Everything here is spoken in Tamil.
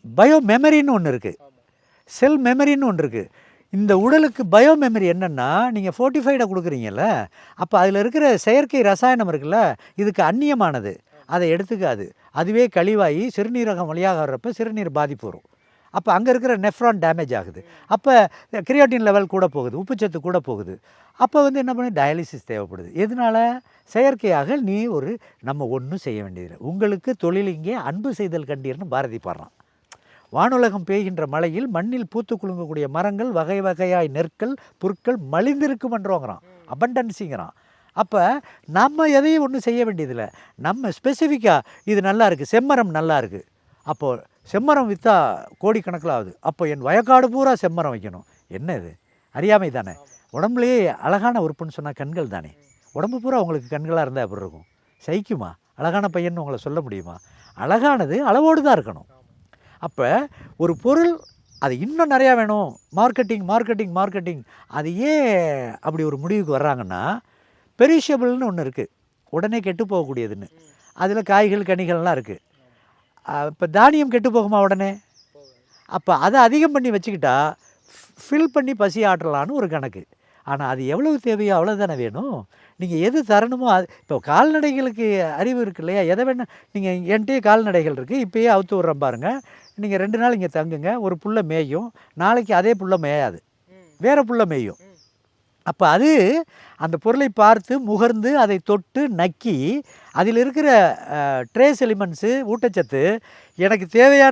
பயோ மெமரின்னு ஒன்று இருக்குது, செல் மெமரின்னு ஒன்று இருக்குது. இந்த உடலுக்கு பயோ மெமரி என்னென்னா, நீங்கள் ஃபோர்ட்டிஃபைடை கொடுக்குறீங்கல்ல, அப்போ அதில் இருக்கிற செயற்கை ரசாயனம் இருக்குல்ல, இதுக்கு அந்நியமானது, அதை எடுத்துக்காது. அதுவே கழிவாகி சிறுநீரகம் வழியாக வர்றப்போ சிறுநீர் பாதிப்பு வரும். அப்போ அங்கே இருக்கிற நெஃப்ரான் டேமேஜ் ஆகுது. அப்போ கிரியாட்டின் லெவல் கூட போகுது, உப்புச்சத்து கூட போகுது. அப்போ என்ன பண்ணு, டயாலிசிஸ் தேவைப்படுது. எதனால? செயற்கையாக நம்ம ஒன்றும் செய்ய வேண்டியதில்லை. உங்களுக்கு தொழில் இங்கே அன்பு செய்தல் கண்டீர்னு பாரதி பாடுறான். வானுலகம் பெய்கின்ற மழையில் மண்ணில் பூத்து குலுங்கக்கூடிய மரங்கள் வகை வகையாய் நெற்கள் புற்கள் மலிந்திருக்குமன்றோங்கிறான், அபண்டன்ஸிங்கிறான். அப்போ நம்ம எதையும் ஒன்றும் செய்ய வேண்டியதில்லை. நம்ம ஸ்பெசிஃபிக்காக இது நல்லா இருக்குது, செம்மரம் நல்லா இருக்குது, அப்போது செம்மரம் விற்றா கோடிக்கணக்கில் ஆகுது, அப்போ என் வயக்காடு பூரா செம்மரம் வைக்கணும். என்ன இது? அறியாமை தானே. உடம்புலையே அழகான உறுப்புன்னு சொன்னால் கண்கள் தானே. உடம்பு பூரா உங்களுக்கு கண்களாக இருந்தால் எப்படி இருக்கும்? சகிக்குமா? அழகான பையன் உங்களை சொல்ல முடியுமா? அழகானது அளவோடு தான் இருக்கணும். அப்போ ஒரு பொருள் அது இன்னும் நிறையா வேணும், மார்க்கெட்டிங் மார்க்கெட்டிங் மார்க்கெட்டிங், அது ஏன் அப்படி ஒரு முடிவுக்கு வர்றாங்கன்னா, பெரிஷபிள்னு ஒன்று இருக்குது, உடனே கெட்டு போகக்கூடியதுன்னு. அதில் காய்கள் கனிகள்லாம் இருக்குது. இப்போ தானியம் கெட்டு போகுமா உடனே? அப்போ அதை அதிகம் பண்ணி வச்சுக்கிட்டா ஃபில் பண்ணி பசி ஆற்றலான்னு ஒரு கணக்கு. ஆனால் அது எவ்வளவு தேவையோ அவ்வளோதானே வேணும். நீங்கள் எது தரணுமோ அது. இப்போ கால்நடைகளுக்கு அறிவு இருக்கு இல்லையா, எதை வேணும். நீங்கள் என்கிட்டயே கால்நடைகள் இருக்குது, இப்போயே அவுத்து விட்றேன் பாருங்கள். நீங்கள் 2 நாள் இங்கே தங்குங்க, ஒரு புல்லை மேயும், நாளைக்கு அதே புல்லை மேயாது, வேறு புல்லை மேயும். அப்போ அது அந்த பொருளை பார்த்து முகர்ந்து அதை தொட்டு நக்கி அதில் இருக்கிற ட்ரேஸ் எலிமெண்ட்ஸு ஊட்டச்சத்து எனக்கு தேவையான